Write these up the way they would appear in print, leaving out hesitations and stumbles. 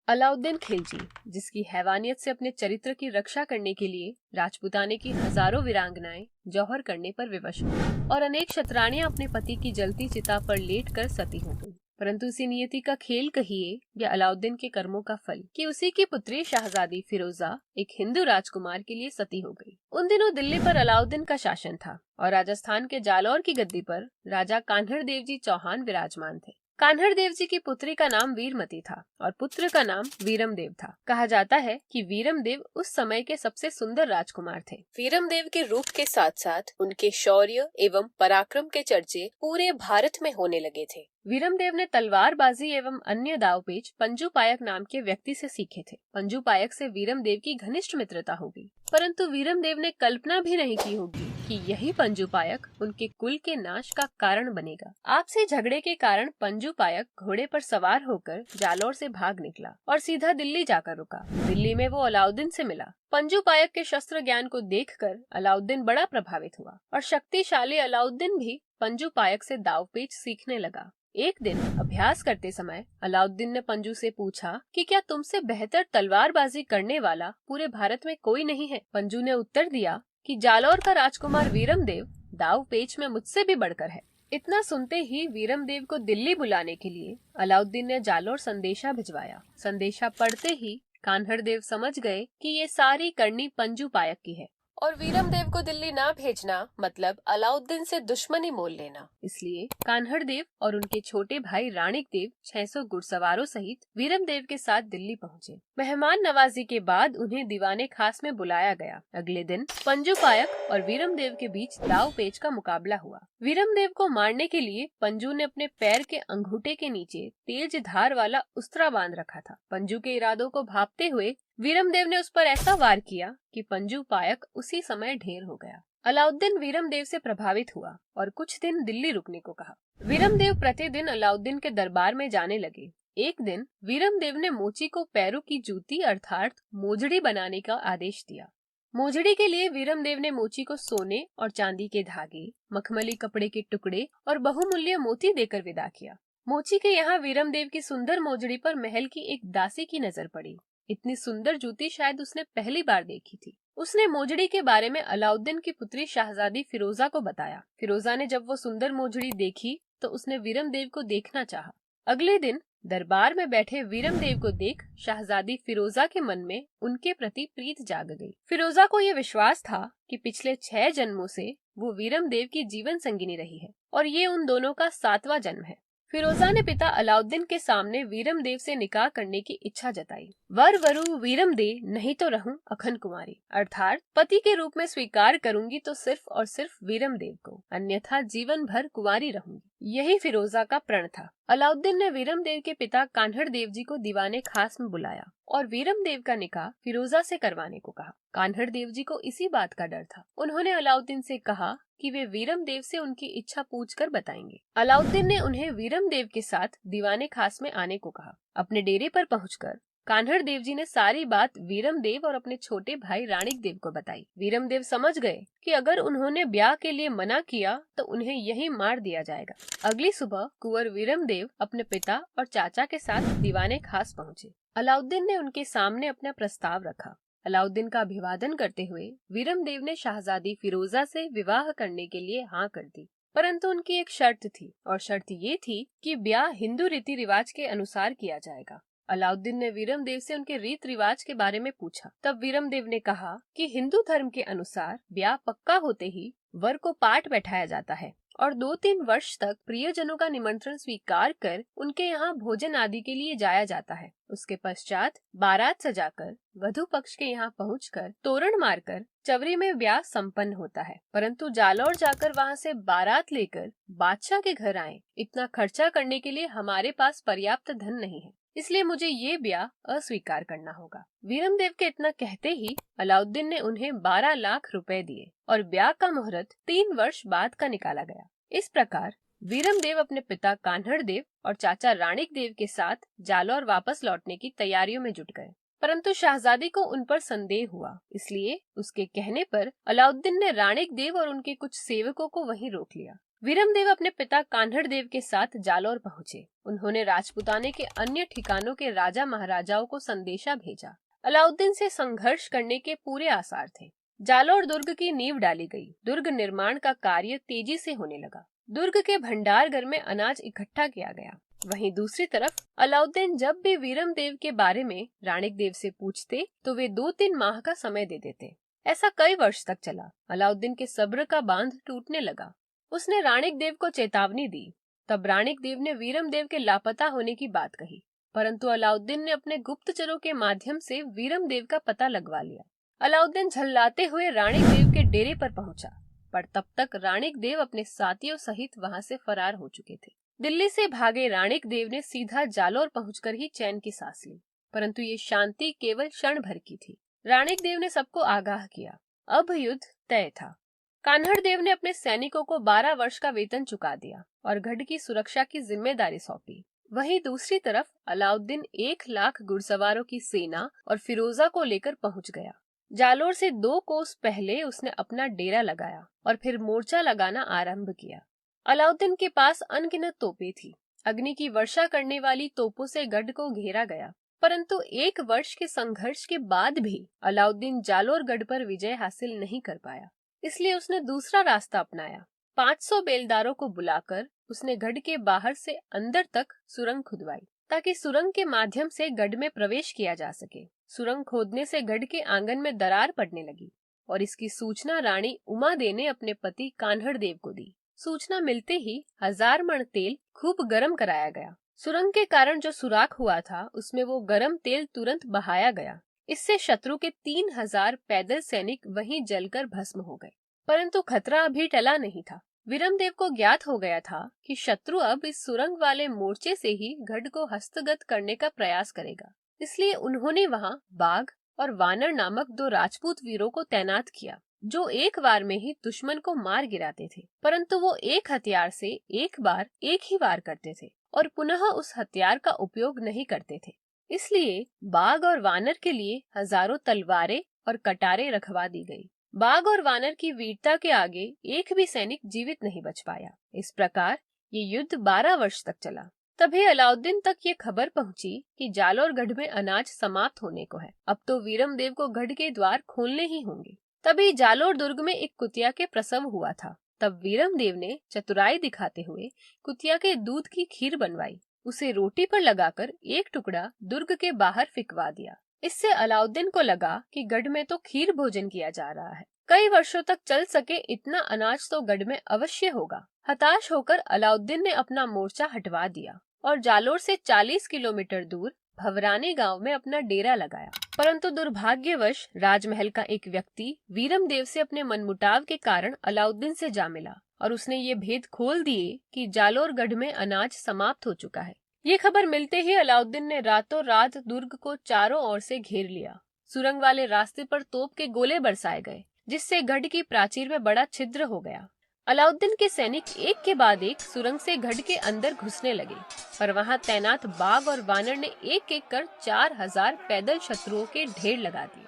अलाउद्दीन खिलजी, जिसकी हैवानियत से अपने चरित्र की रक्षा करने के लिए राजपुताने की हजारों वीरांगनाएं जौहर करने पर विवश हो गई और अनेक शतरानियां अपने पति की जलती चिता पर लेट कर सती हो गई। परंतु इसी नियति का खेल कहिए या अलाउद्दीन के कर्मों का फल कि उसी की पुत्री शहजादी फिरोजा एक हिंदू राजकुमार के लिए सती हो गई। उन दिनों दिल्ली पर अलाउद्दीन का शासन था और राजस्थान के जालौर की गद्दी पर राजा कान्हड़ देव जी चौहान विराजमान थे। कान्हड़ देव जी की पुत्री का नाम वीरमती था और पुत्र का नाम वीरमदेव था। कहा जाता है कि वीरमदेव उस समय के सबसे सुंदर राजकुमार थे। वीरमदेव के रूप के साथ साथ उनके शौर्य एवं पराक्रम के चर्चे पूरे भारत में होने लगे थे। वीरमदेव ने तलवारबाजी एवं अन्य दावपेच पंजू पायक नाम के व्यक्ति से सीखे थे। पंजू पायक से वीरमदेव की घनिष्ठ मित्रता हो गई, परंतु वीरमदेव ने कल्पना भी नहीं की होगी कि यही पंजू पायक उनके कुल के नाश का कारण बनेगा। आपसी झगड़े के कारण पंजू पायक घोड़े पर सवार होकर जालौर से भाग निकला और सीधा दिल्ली जाकर रुका। दिल्ली में वो अलाउद्दीन से मिला। पंजू पायक के शस्त्र ज्ञान को देखकर अलाउद्दीन बड़ा प्रभावित हुआ और शक्तिशाली अलाउद्दीन भी पंजू पायक से दावपेच सीखने लगा। एक दिन अभ्यास करते समय अलाउद्दीन ने पंजू से पूछा कि क्या तुमसे बेहतर तलवारबाजी करने वाला पूरे भारत में कोई नहीं है। पंजू ने उत्तर दिया कि जालौर का राजकुमार वीरमदेव दावपेच में मुझसे भी बढ़कर है। इतना सुनते ही वीरमदेव को दिल्ली बुलाने के लिए अलाउद्दीन ने जालौर संदेशा भिजवाया। संदेशा पढ़ते ही कान्हड़ देव समझ गए कि ये सारी करनी पंजू पायक की है और वीरमदेव को दिल्ली ना भेजना मतलब अलाउद्दीन से दुश्मनी मोल लेना। इसलिए कान्हड़ देव और उनके छोटे भाई राणिक देव 600 घुड़सवारों सहित वीरमदेव के साथ दिल्ली पहुँचे। मेहमान नवाजी के बाद उन्हें दीवाने खास में बुलाया गया। अगले दिन पंजू पायक और वीरमदेव के बीच दाव पेच का मुकाबला हुआ। वीरमदेव को मारने के लिए पंजू ने अपने पैर के अंगूठे के नीचे तेज धार वाला उस्तरा बांध रखा था। पंजू के इरादों को भांपते हुए वीरमदेव ने उस पर ऐसा वार किया कि पंजू पायक उसी समय ढेर हो गया। अलाउद्दीन वीरमदेव से प्रभावित हुआ और कुछ दिन दिल्ली रुकने को कहा। वीरमदेव प्रतिदिन अलाउद्दीन के दरबार में जाने लगे। एक दिन वीरमदेव ने मोची को पैरों की जूती अर्थात मोजड़ी बनाने का आदेश दिया। मोजड़ी के लिए वीरमदेव ने मोची को सोने और चांदी के धागे, मखमली कपड़े के टुकड़े और बहुमूल्य मोती देकर विदा किया। मोची के यहाँ वीरमदेव की सुंदर मोजड़ी पर महल की एक दासी की नजर पड़ी। इतनी सुंदर जूती शायद उसने पहली बार देखी थी। उसने मोजड़ी के बारे में अलाउद्दीन की पुत्री शहजादी फिरोजा को बताया। फिरोजा ने जब वो सुंदर मोजड़ी देखी तो उसने वीरमदेव को देखना चाहा। अगले दिन दरबार में बैठे वीरमदेव को देख शहजादी फिरोजा के मन में उनके प्रति प्रीत जाग गई। फिरोजा को ये विश्वास था कि पिछले 6 जन्मों से वो वीरमदेव की जीवन संगिनी रही है और ये उन दोनों का 7वां जन्म है। फिरोजा ने पिता अलाउद्दीन के सामने वीरमदेव से निकाह करने की इच्छा जताई। वर वरु वीरम दे, नहीं तो रहूं अखंड कुमारी, अर्थात पति के रूप में स्वीकार करूंगी तो सिर्फ और सिर्फ वीरमदेव को, अन्यथा जीवन भर कुंवारी रहूंगी। यही फिरोजा का प्रण था। अलाउद्दीन ने वीरमदेव के पिता कान्हड़ देव जी को दीवाने खास में बुलाया और वीरमदेव का निकाह फिरोजा से करवाने को कहा। कान्हड़ देव जी को इसी बात का डर था। उन्होंने अलाउद्दीन से कहा कि वे वीरमदेव से उनकी इच्छा पूछकर बताएंगे। अलाउद्दीन ने उन्हें वीरमदेव के साथ दीवाने खास में आने को कहा। अपने डेरे पर पहुंचकर कान्हड़ देव जी ने सारी बात वीरमदेव और अपने छोटे भाई राणिक देव को बताई। वीरमदेव समझ गए कि अगर उन्होंने ब्याह के लिए मना किया तो उन्हें यहीं मार दिया जाएगा। अगली सुबह कुंवर वीरमदेव अपने पिता और चाचा के साथ दीवाने खास पहुँचे। अलाउद्दीन ने उनके सामने अपना प्रस्ताव रखा। अलाउद्दीन का अभिवादन करते हुए वीरमदेव ने शहजादी फिरोजा से विवाह करने के लिए हाँ कर दी, परंतु उनकी एक शर्त थी और शर्त ये थी कि ब्याह हिंदू रीति रिवाज के अनुसार किया जाएगा। अलाउद्दीन ने वीरमदेव से उनके रीत रिवाज के बारे में पूछा। तब वीरमदेव ने कहा कि हिंदू धर्म के अनुसार ब्याह पक्का होते ही वर को पाट बैठाया जाता है और 2-3 वर्ष तक प्रियजनों का निमंत्रण स्वीकार कर उनके यहाँ भोजन आदि के लिए जाया जाता है। उसके पश्चात बारात सजाकर वधु पक्ष के यहाँ पहुंचकर तोरण मारकर चवरी में ब्याह संपन्न होता है, परंतु जालौर जाकर वहाँ से बारात लेकर बादशाह के घर आए। इतना खर्चा करने के लिए हमारे पास पर्याप्त धन नहीं है, इसलिए मुझे ये ब्याह अस्वीकार करना होगा। वीरमदेव के इतना कहते ही अलाउद्दीन ने उन्हें 12 लाख रुपए दिए और ब्याह का मुहूर्त 3 वर्ष बाद का निकाला गया। इस प्रकार वीरमदेव अपने पिता कान्हड़ देव और चाचा राणिक देव के साथ जालौर वापस लौटने की तैयारियों में जुट गए, परंतु शहजादी को उन पर संदेह हुआ, इसलिए उसके कहने पर अलाउद्दीन ने राणिक देव और उनके कुछ सेवकों को वहीं रोक लिया। वीरमदेव अपने पिता कान्हड़ देव के साथ जालौर पहुँचे। उन्होंने राजपुताने के अन्य ठिकानों के राजा महाराजाओं को संदेशा भेजा। अलाउद्दीन से संघर्ष करने के पूरे आसार थे। जालौर दुर्ग की नींव डाली गई। दुर्ग निर्माण का कार्य तेजी से होने लगा। दुर्ग के भंडारघर में अनाज इकट्ठा किया गया। वहीं दूसरी तरफ अलाउद्दीन जब भी वीरमदेव के बारे में राणिक देव से पूछते तो वे 2-3 माह का समय दे देते। ऐसा कई वर्ष तक चला। अलाउद्दीन के सब्र का बांध टूटने लगा। उसने राणिक देव को चेतावनी दी। तब राणिक देव ने वीरमदेव के लापता होने की बात कही, परंतु अलाउद्दीन ने अपने गुप्तचरों के माध्यम से वीरमदेव का पता लगवा लिया। अलाउद्दीन झल्लाते हुए राणिक देव के डेरे पर पहुंचा, पर तब तक राणिक देव अपने साथियों सहित वहां से फरार हो चुके थे। दिल्ली से भागे राणिक देव ने सीधा जालौर पहुंचकर ही चैन की सांस ली, परंतु ये शांति केवल क्षण भर की थी। राणिक देव ने सबको आगाह किया, अब युद्ध तय था। कान्हड़ देव ने अपने सैनिकों को 12 वर्ष का वेतन चुका दिया और गढ़ की सुरक्षा की जिम्मेदारी सौंपी। वहीं दूसरी तरफ अलाउद्दीन 1 लाख घुड़सवारों की सेना और फिरोजा को लेकर पहुंच गया। जालौर से 2 कोस पहले उसने अपना डेरा लगाया और फिर मोर्चा लगाना आरंभ किया। अलाउद्दीन के पास अनगिनत तोपें थी। अग्नि की वर्षा करने वाली तोपों से गढ़ को घेरा गया, परंतु 1 वर्ष के संघर्ष के बाद भी अलाउद्दीन जालौर गढ़ पर विजय हासिल नहीं कर पाया। इसलिए उसने दूसरा रास्ता अपनाया। 500 बेलदारों को बुलाकर उसने गढ़ के बाहर से अंदर तक सुरंग खुदवाई, ताकि सुरंग के माध्यम से गढ़ में प्रवेश किया जा सके। सुरंग खोदने से गढ़ के आंगन में दरार पड़ने लगी और इसकी सूचना रानी उमादे ने अपने पति कान्हड़ देव को दी। सूचना मिलते ही 1000 मण तेल खूब गर्म कराया गया। सुरंग के कारण जो सुराख हुआ था उसमें वो गर्म तेल तुरंत बहाया गया। इससे शत्रु के 3000 पैदल सैनिक वहीं जलकर भस्म हो गए। परंतु खतरा अभी टला नहीं था। वीरमदेव को ज्ञात हो गया था कि शत्रु अब इस सुरंग वाले मोर्चे से ही गढ़ को हस्तगत करने का प्रयास करेगा। इसलिए उन्होंने वहां बाघ और वानर नामक 2 राजपूत वीरों को तैनात किया, जो एक बार में ही दुश्मन को मार गिराते थे। परंतु वो एक हथियार से एक बार एक ही वार करते थे और पुनः उस हथियार का उपयोग नहीं करते थे। इसलिए बाघ और वानर के लिए हजारों तलवारें और कटारें रखवा दी गई। बाघ और वानर की वीरता के आगे एक भी सैनिक जीवित नहीं बच पाया। इस प्रकार ये युद्ध 12 वर्ष तक चला। तभी अलाउद्दीन तक ये खबर पहुंची कि जालौर गढ़ में अनाज समाप्त होने को है। अब तो वीरमदेव को गढ़ के द्वार खोलने ही होंगे। तभी जालौर दुर्ग में एक कुतिया के प्रसव हुआ था। तब वीरमदेव ने चतुराई दिखाते हुए कुतिया के दूध की खीर बनवाई। उसे रोटी पर लगाकर एक टुकड़ा दुर्ग के बाहर फिकवा दिया। इससे अलाउद्दीन को लगा कि गढ़ में तो खीर भोजन किया जा रहा है, कई वर्षों तक चल सके इतना अनाज तो गढ़ में अवश्य होगा। हताश होकर अलाउद्दीन ने अपना मोर्चा हटवा दिया और जालौर से 40 किलोमीटर दूर भवरानी गांव में अपना डेरा लगाया। परंतु दुर्भाग्यवश राजमहल का एक व्यक्ति वीरमदेव से अपने मनमुटाव के कारण अलाउद्दीन से जा मिला और उसने ये भेद खोल दिए कि जालौर गढ़ में अनाज समाप्त हो चुका है। ये खबर मिलते ही अलाउद्दीन ने रातों रात दुर्ग को चारों ओर से घेर लिया। सुरंग वाले रास्ते पर तोप के गोले बरसाए गए, जिससे गढ़ की प्राचीर में बड़ा छिद्र हो गया। अलाउद्दीन के सैनिक एक के बाद एक सुरंग से गढ़ के अंदर घुसने लगे, पर वहां तैनात बाघ और वानर ने एक एक कर 4000 पैदल शत्रुओं के ढेर लगा दिए।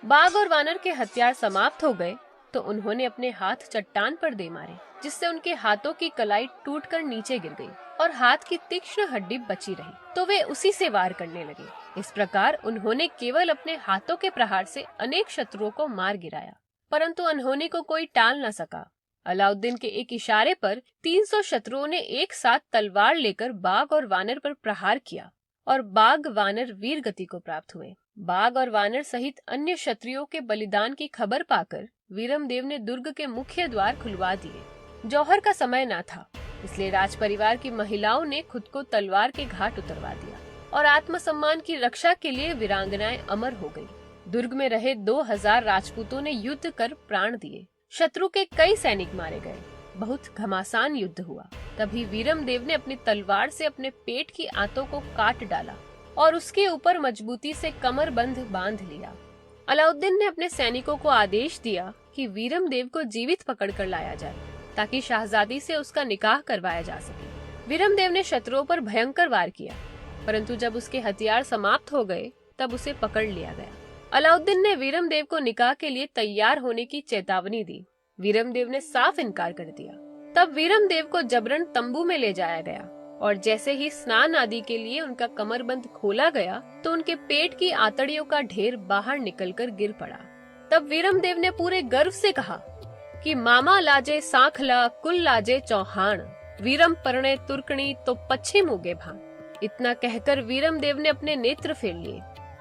बाघ और वानर के हथियार समाप्त हो गए तो उन्होंने अपने हाथ चट्टान पर दे मारे, जिससे उनके हाथों की कलाई टूटकर नीचे गिर गई और हाथ की तीक्ष्ण हड्डी बची रही, तो वे उसी से वार करने लगे। इस प्रकार उन्होंने केवल अपने हाथों के प्रहार से अनेक शत्रुओं को मार गिराया, परंतु अनहोनी को कोई टाल न सका। अलाउद्दीन के एक इशारे पर 300 शत्रुओं ने एक साथ तलवार लेकर बाघ और वानर पर प्रहार किया और बाघ वानर वीर गति को प्राप्त हुए। बाघ और वानर सहित अन्य क्षत्रियों के बलिदान की खबर पाकर वीरमदेव ने दुर्ग के मुख्य द्वार खुलवा दिए। जौहर का समय न था, इसलिए राज परिवार की महिलाओं ने खुद को तलवार के घाट उतरवा दिया और आत्मसम्मान की रक्षा के लिए वीरांगनाएं अमर हो गयी। दुर्ग में रहे 2000 राजपूतों ने युद्ध कर प्राण दिए। शत्रु के कई सैनिक मारे गए। बहुत घमासान युद्ध हुआ। तभी वीरमदेव ने अपनी तलवार से अपने पेट की आंतों को काट डाला और उसके ऊपर मजबूती से कमरबंद बांध लिया। अलाउद्दीन ने अपने सैनिकों को आदेश दिया कि वीरमदेव को जीवित पकड़कर लाया जाए, ताकि शाहजादी से उसका निकाह करवाया जा सके। वीरमदेव ने शत्रुओं पर भयंकर वार किया, परंतु जब उसके हथियार समाप्त हो गए तब उसे पकड़ लिया गया। अलाउद्दीन ने वीरमदेव को निकाह के लिए तैयार होने की चेतावनी दी। वीरमदेव ने साफ इनकार कर दिया। तब वीरम देव को जबरन तंबू में ले जाया गया और जैसे ही स्नान आदि के लिए उनका कमरबंद खोला गया तो उनके पेट की आतड़ियों का ढेर बाहर निकलकर गिर पड़ा। तब वीरम देव ने पूरे गर्व से कहा कि मामा लाजे सांखला कुल लाजे चौहान, वीरम परणे तुर्कणी तो पश्चिम उगे भान। इतना कहकर वीरम देव ने अपने नेत्र फेर लिए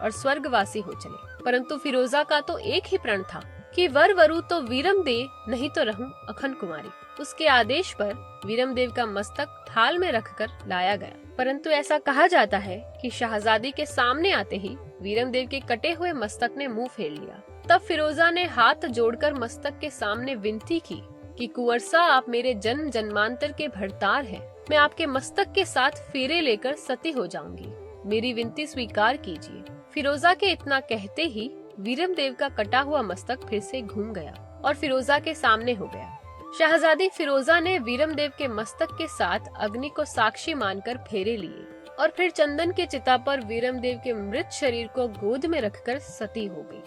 और स्वर्गवासी हो चले। परंतु फिरोजा का तो एक ही प्रण था कि वर वरु तो वीरम दे, नहीं तो रहूं अखंड कुमारी। उसके आदेश पर वीरम देव का मस्तक थाल में रखकर लाया गया। परंतु ऐसा कहा जाता है कि शहजादी के सामने आते ही वीरम देव के कटे हुए मस्तक ने मुंह फेर लिया। तब फिरोजा ने हाथ जोड़कर मस्तक के सामने विनती की कि कुंवर सा, आप मेरे जन्म जन्मांतर के भरतार हैं। मैं आपके मस्तक के साथ फेरे लेकर सती हो जाऊंगी, मेरी विनती स्वीकार कीजिए। फिरोजा के इतना कहते ही वीरम देव का कटा हुआ मस्तक फिर से घूम गया और फिरोजा के सामने हो गया। शहजादी फिरोजा ने वीरम देव के मस्तक के साथ अग्नि को साक्षी मानकर फेरे लिए और फिर चंदन के चिता पर वीरम देव के मृत शरीर को गोद में रखकर सती हो गई।